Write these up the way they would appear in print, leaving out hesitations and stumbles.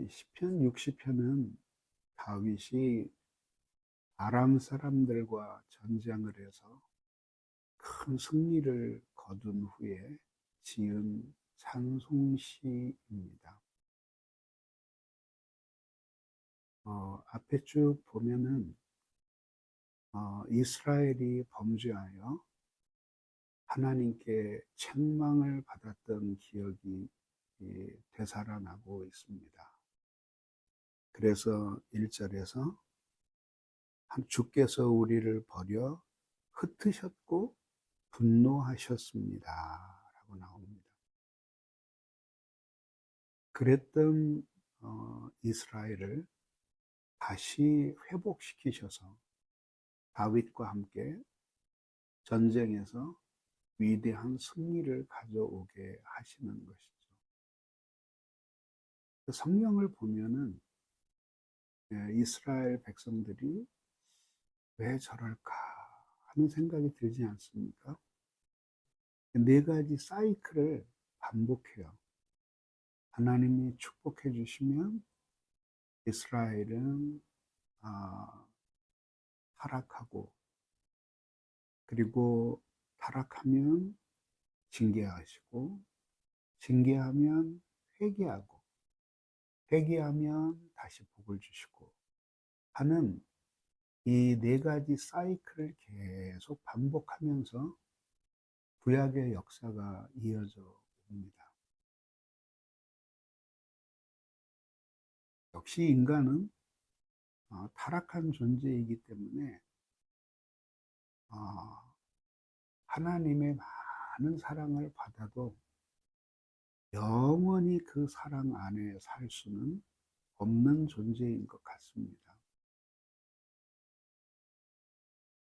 시편 60편은 다윗이 아람 사람들과 전쟁을 해서 큰 승리를 거둔 후에 지은 찬송시입니다. 앞에 쭉 보면은 이스라엘이 범죄하여 하나님께 책망을 받았던 기억이 되살아나고 있습니다. 그래서 1절에서 주께서 우리를 버려 흩으셨고 분노하셨습니다 라고 나옵니다. 그랬던 이스라엘을 다시 회복시키셔서 다윗과 함께 전쟁에서 위대한 승리를 가져오게 하시는 것이죠. 성경을 보면은 이스라엘 백성들이 왜 저럴까 하는 생각이 들지 않습니까? 네 가지 사이클을 반복해요. 하나님이 축복해 주시면 이스라엘은 타락하고, 그리고 타락하면 징계하시고, 징계하면 회개하고, 회개하면 다시 복을 주시고 하는 이 네 가지 사이클을 계속 반복하면서 구약의 역사가 이어져 옵니다. 역시 인간은 타락한 존재이기 때문에 하나님의 많은 사랑을 받아도 영원히 그 사랑 안에 살 수는 없는 존재인 것 같습니다.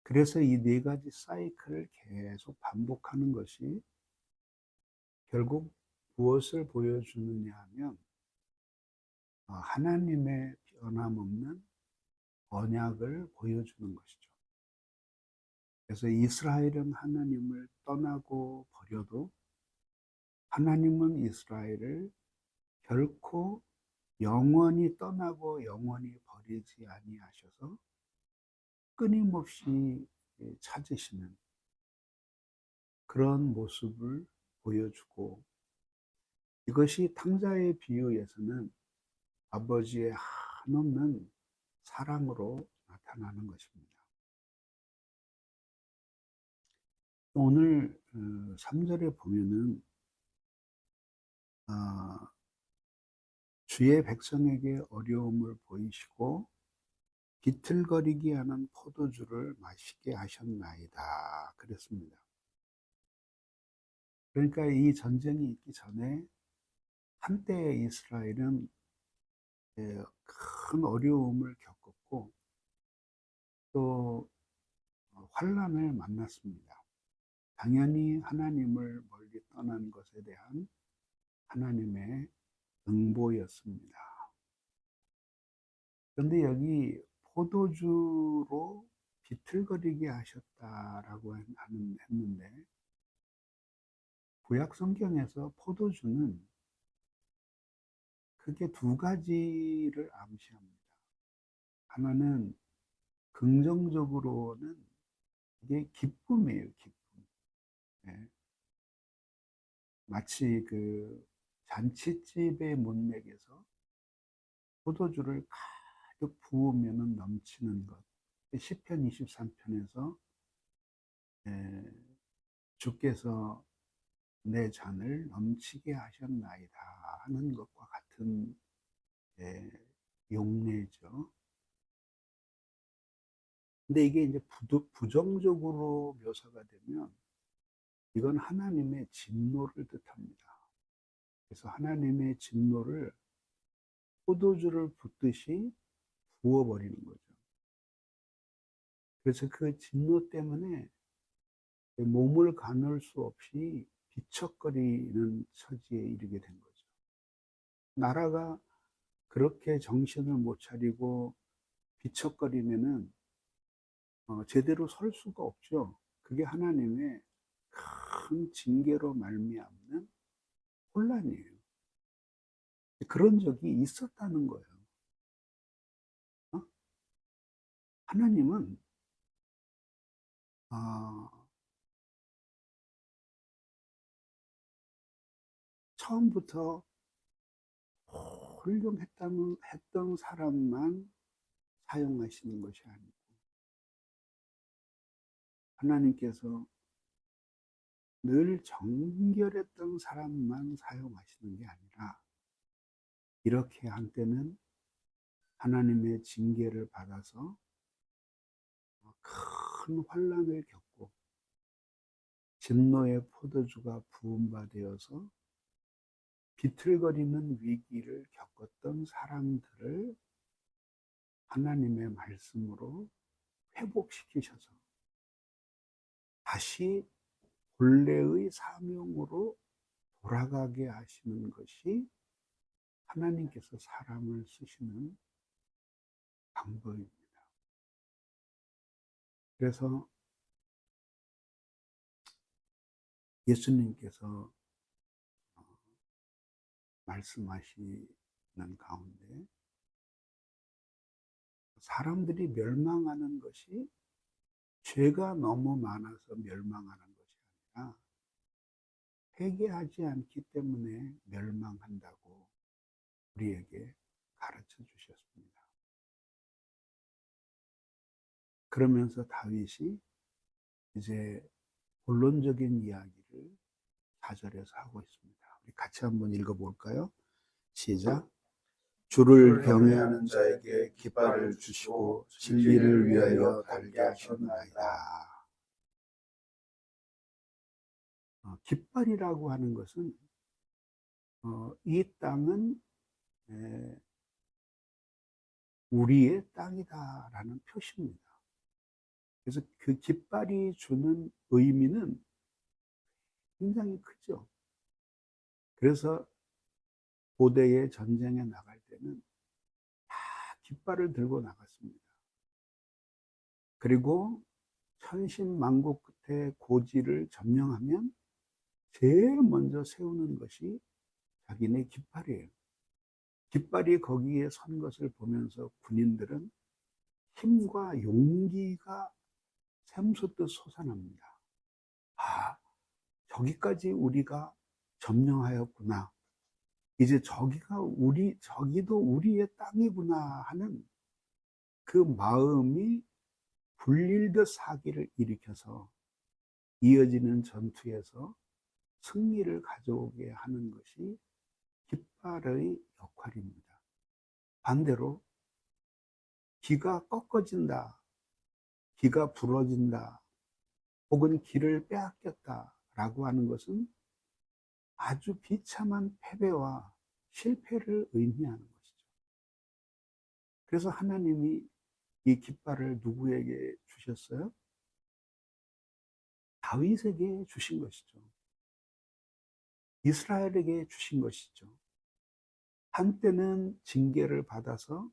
그래서 이 네 가지 사이클을 계속 반복하는 것이 결국 무엇을 보여주느냐 하면 하나님의 변함없는 언약을 보여주는 것이죠. 그래서 이스라엘은 하나님을 떠나고 버려도 하나님은 이스라엘을 결코 영원히 떠나고 영원히 버리지 아니하셔서 끊임없이 찾으시는 그런 모습을 보여주고, 이것이 탕자의 비유에서는 아버지의 한없는 사랑으로 나타나는 것입니다. 오늘 3절에 보면은 주의 백성에게 어려움을 보이시고 비틀거리게 하는 포도주를 마시게 하셨나이다 그랬습니다. 그러니까 이 전쟁이 있기 전에 한때 이스라엘은 큰 어려움을 겪었고 또 환난을 만났습니다. 당연히 하나님을 멀리 떠난 것에 대한 하나님의 응보였습니다. 그런데 여기 포도주로 비틀거리게 하셨다라고 했는데, 구약 성경에서 포도주는 크게 두 가지를 암시합니다. 하나는 긍정적으로는 이게 기쁨이에요, 기쁨. 네. 마치 그 잔치집의 문맥에서 포도주를 가득 부으면 넘치는 것. 시편 23편에서 주께서 내 잔을 넘치게 하셨나이다 하는 것과 같은 용례죠. 근데 이게 이제 부정적으로 묘사가 되면 이건 하나님의 진노를 뜻합니다. 그래서 하나님의 진노를 포도주를 붓듯이 부어버리는 거죠. 그래서 그 진노 때문에 몸을 가눌 수 없이 비척거리는 처지에 이르게 된 거죠. 나라가 그렇게 정신을 못 차리고 비척거리면은 제대로 설 수가 없죠. 그게 하나님의 큰 징계로 말미암는 혼란이에요. 그런 적이 있었다는 거예요. 어? 하나님은 어, 처음부터 했던 사람만 사용하시는 것이 아니고, 하나님께서 늘 정결했던 사람만 사용하시는 게 아니라, 이렇게 한때는 하나님의 징계를 받아서 큰 환난을 겪고 진노의 포도주가 부은 바 되어서 비틀거리는 위기를 겪었던 사람들을 하나님의 말씀으로 회복시키셔서 다시 본래의 사명으로 돌아가게 하시는 것이 하나님께서 사람을 쓰시는 방법입니다. 그래서 예수님께서 말씀하시는 가운데, 사람들이 멸망하는 것이 죄가 너무 많아서 멸망하는 것이 아니라 회개하지 않기 때문에 멸망한다고 우리에게 가르쳐 주셨습니다. 그러면서 다윗이 이제 본론적인 이야기를 4절에서 하고 있습니다. 우리 같이 한번 읽어볼까요? 시작. 주를 경외하는 자에게 깃발을 주시고 진리를 위하여 달게 하셨나이다. 깃발이라고 하는 것은 이 땅은 우리의 땅이다라는 표시입니다. 그래서 그 깃발이 주는 의미는 굉장히 크죠. 그래서 고대의 전쟁에 나갈 때는 다 깃발을 들고 나갔습니다. 그리고 천신만고 끝에 고지를 점령하면 제일 먼저 세우는 것이 자기네 깃발이에요. 깃발이 거기에 선 것을 보면서 군인들은 힘과 용기가 샘솟듯 솟아납니다. 아, 저기까지 우리가 점령하였구나. 이제 저기도 우리의 땅이구나 하는 그 마음이 불릴듯 사기를 일으켜서 이어지는 전투에서 승리를 가져오게 하는 것이 깃발의 역할입니다. 반대로 기가 꺾어진다, 기가 부러진다, 혹은 기를 빼앗겼다라고 하는 것은 아주 비참한 패배와 실패를 의미하는 것이죠. 그래서 하나님이 이 깃발을 누구에게 주셨어요? 다윗에게 주신 것이죠. 이스라엘에게 주신 것이죠. 한때는 징계를 받아서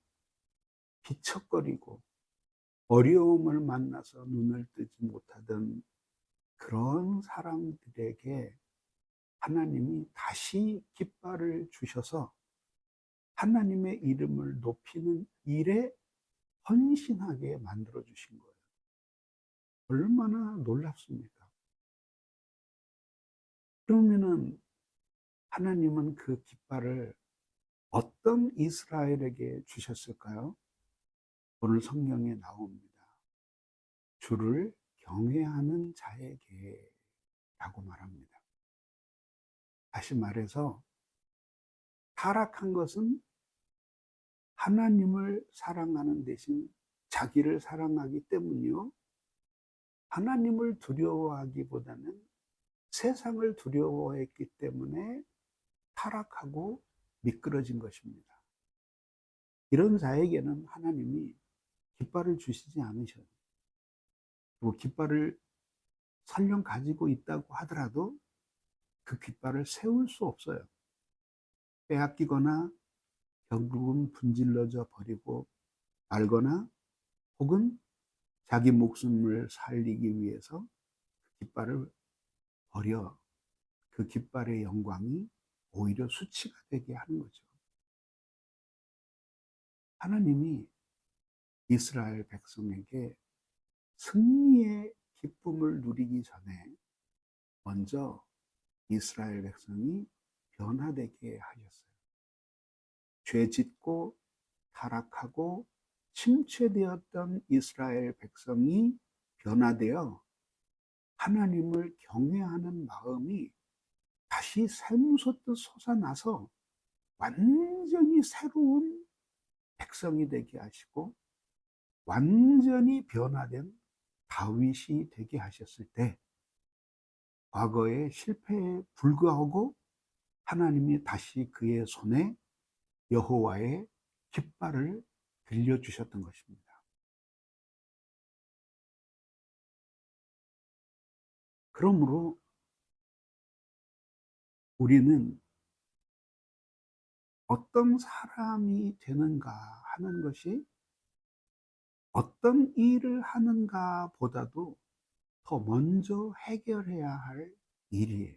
비척거리고 어려움을 만나서 눈을 뜨지 못하던 그런 사람들에게 하나님이 다시 깃발을 주셔서 하나님의 이름을 높이는 일에 헌신하게 만들어 주신 거예요. 얼마나 놀랍습니까? 그러면은 하나님은 그 깃발을 어떤 이스라엘에게 주셨을까요? 오늘 성경에 나옵니다. 주를 경외하는 자에게 라고 말합니다. 다시 말해서 타락한 것은 하나님을 사랑하는 대신 자기를 사랑하기 때문이요. 하나님을 두려워하기보다는 세상을 두려워했기 때문에 타락하고 미끄러진 것입니다. 이런 자에게는 하나님이 깃발을 주시지 않으셔요. 그리고 깃발을 설령 가지고 있다고 하더라도 그 깃발을 세울 수 없어요. 빼앗기거나 결국은 분질러져 버리고 말거나, 혹은 자기 목숨을 살리기 위해서 그 깃발을 버려 그 깃발의 영광이 오히려 수치가 되게 하는 거죠. 하나님이 이스라엘 백성에게 승리의 기쁨을 누리기 전에 먼저 이스라엘 백성이 변화되게 하셨어요. 죄 짓고 타락하고 침체되었던 이스라엘 백성이 변화되어 하나님을 경외하는 마음이 다시 샘솟듯 솟아나서 완전히 새로운 백성이 되게 하시고 완전히 변화된 다윗이 되게 하셨을 때 과거의 실패에 불구하고 하나님이 다시 그의 손에 여호와의 깃발을 들려주셨던 것입니다. 그러므로 우리는 어떤 사람이 되는가 하는 것이 어떤 일을 하는가 보다도 더 먼저 해결해야 할 일이에요.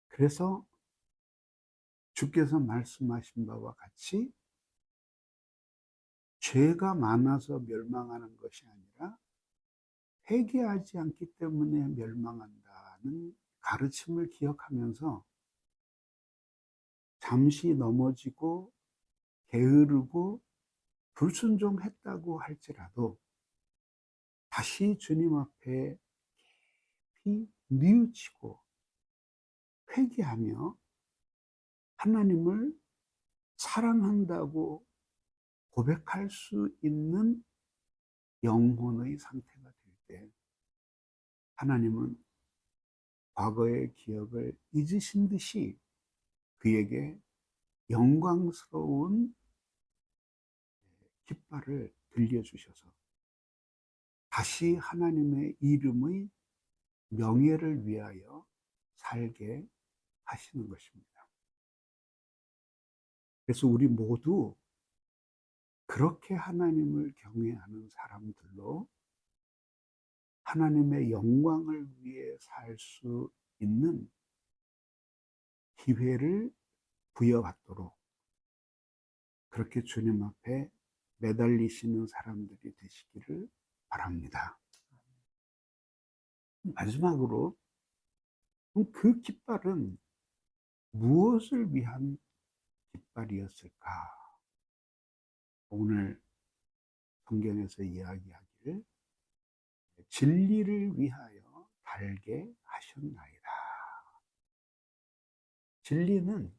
그래서 주께서 말씀하신 바와 같이 죄가 많아서 멸망하는 것이 아니라 회개하지 않기 때문에 멸망한다는 가르침을 기억하면서 잠시 넘어지고 게으르고 불순종했다고 할지라도 다시 주님 앞에 깊이 뉘우치고 회개하며 하나님을 사랑한다고 고백할 수 있는 영혼의 상태가 될 때 하나님은 과거의 기억을 잊으신 듯이 그에게 영광스러운 깃발을 들려주셔서 다시 하나님의 이름의 명예를 위하여 살게 하시는 것입니다. 그래서 우리 모두 그렇게 하나님을 경외하는 사람들로 하나님의 영광을 위해 살 수 있는 기회를 부여받도록 그렇게 주님 앞에 매달리시는 사람들이 되시기를 바랍니다. 마지막으로 그 깃발은 무엇을 위한 깃발이었을까? 오늘 성경에서 이야기하기를 진리를 위하여 달게 하셨나이다. 진리는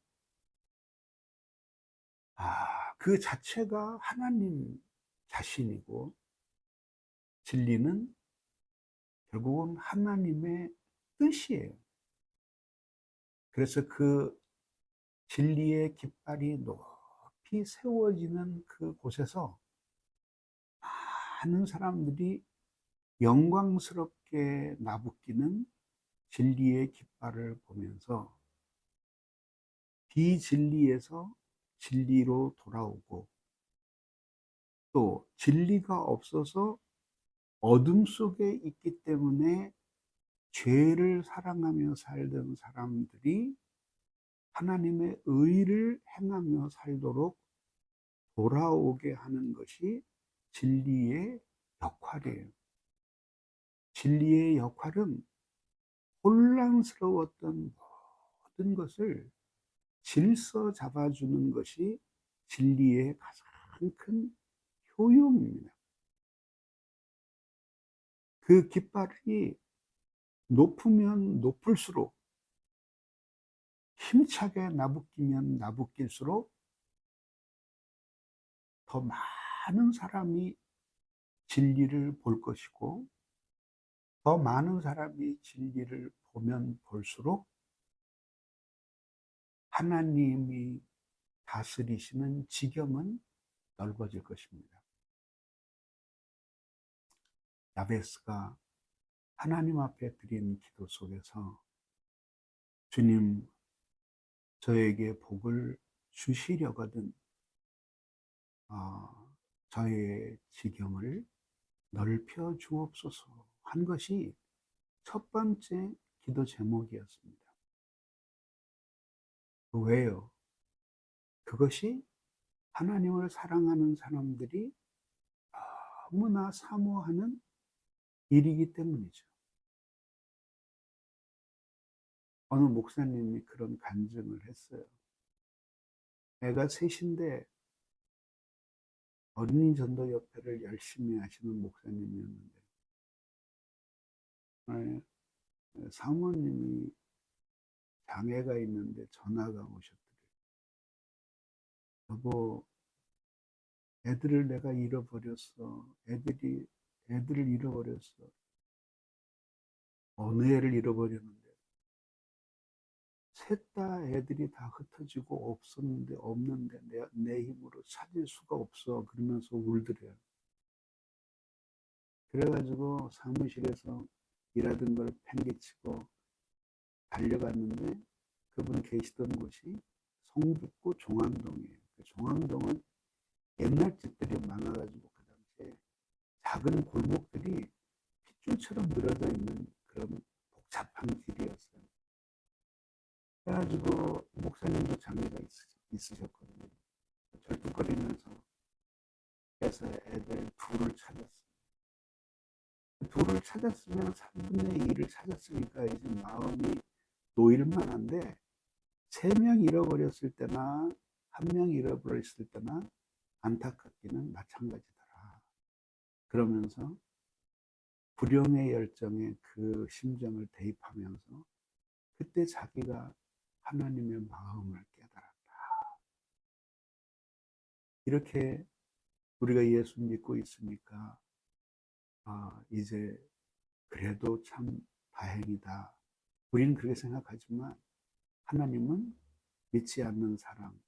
그 자체가 하나님 자신이고 진리는 결국은 하나님의 뜻이에요. 그래서 그 진리의 깃발이 높이 세워지는 그곳에서 많은 사람들이 영광스럽게 나부끼는 진리의 깃발을 보면서 비진리에서 진리로 돌아오고 또 진리가 없어서 어둠 속에 있기 때문에 죄를 사랑하며 살던 사람들이 하나님의 의를 행하며 살도록 돌아오게 하는 것이 진리의 역할이에요. 진리의 역할은 혼란스러웠던 모든 것을 질서 잡아주는 것이 진리의 가장 큰 효용입니다. 그 깃발이 높으면 높을수록 힘차게 나부끼면 나부낄수록 더 많은 사람이 진리를 볼 것이고 더 많은 사람이 진리를 보면 볼수록 하나님이 다스리시는 지경은 넓어질 것입니다. 야베스가 하나님 앞에 드린 기도 속에서 주님, 저에게 복을 주시려거든 저의 지경을 넓혀 주옵소서 한 것이 첫 번째 기도 제목이었습니다. 왜요? 그것이 하나님을 사랑하는 사람들이 너무나 사모하는 일이기 때문이죠. 어느 목사님이 그런 간증을 했어요. 애가 셋인데 어린이 전도협회를 열심히 하시는 목사님이었는데 사모님이 장애가 있는데 전화가 오셨더래요. 여보, 애들을 내가 잃어버렸어. 애들을 잃어버렸어. 어느 애를 잃어버렸는데 셋 다 애들이 다 흩어지고 없는데 내 힘으로 찾을 수가 없어. 그러면서 울더래요. 그래가지고 사무실에서 일하던 걸 팽개치고 달려갔는데 그분 계시던 곳이 성북구 종암동이에요. 종암동은 옛날 집들이 많아가지고 그 당시에 작은 골목들이 핏줄처럼 늘어져 있는 그런 복잡한 길이었어요. 그래가지고 목사님도 장애가 있으셨거든요. 절뚝거리면서 해서 애들 둘을 찾았어요. 둘을 찾았으면 3분의 1을 찾았으니까 이제 마음이 놓일만한데 3명 잃어버렸을 때나 1명 잃어버렸을 때나 안타깝기는 마찬가지더라. 그러면서 불용의 열정에 그 심정을 대입하면서 그때 자기가 하나님의 마음을 깨달았다. 이렇게 우리가 예수 믿고 있으니까 이제 그래도 참 다행이다. 우리는 그렇게 생각하지만 하나님은 믿지 않는 사람,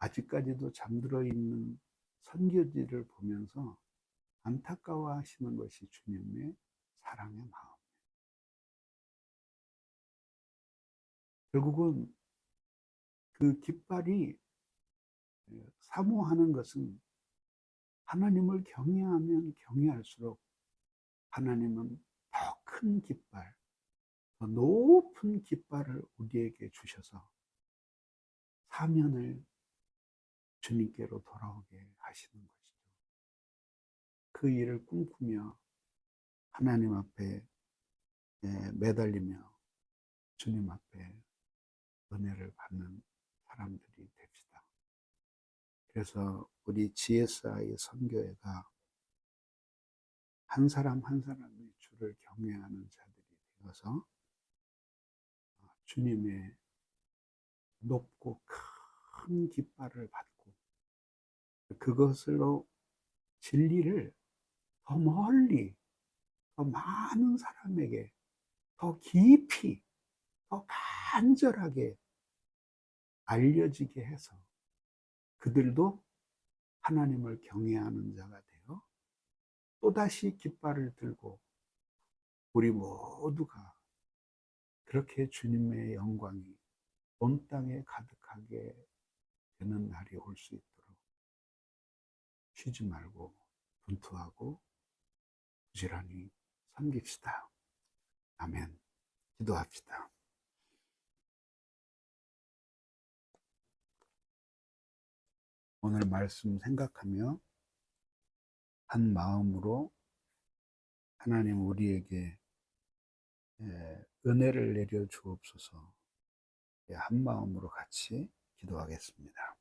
아직까지도 잠들어 있는 선교지를 보면서 안타까워하시는 것이 주님의 사랑의 마음. 결국은 그 깃발이 사모하는 것은 하나님을 경외하면 경외할수록 하나님은 더 큰 깃발, 더 높은 깃발을 우리에게 주셔서 사면을 주님께로 돌아오게 하시는 것이죠. 그 일을 꿈꾸며 하나님 앞에 매달리며 주님 앞에 은혜를 받는 사람들이 됩시다. 그래서 우리 GSI 선교회가 한 사람 한 사람이 주를 경외하는 자들이 되어서 주님의 높고 큰 깃발을 받고 그것으로 진리를 더 멀리, 더 많은 사람에게 더 깊이, 더 간절하게 알려지게 해서 그들도 하나님을 경외하는 자가 되어 또다시 깃발을 들고 우리 모두가 그렇게 주님의 영광이 온 땅에 가득하게 되는 날이 올 수 있도록 쉬지 말고 분투하고 부지런히 섬깁시다. 아멘. 기도합시다. 오늘 말씀 생각하며 한 마음으로 하나님 우리에게 은혜를 내려 주옵소서. 한 마음으로 같이 기도하겠습니다.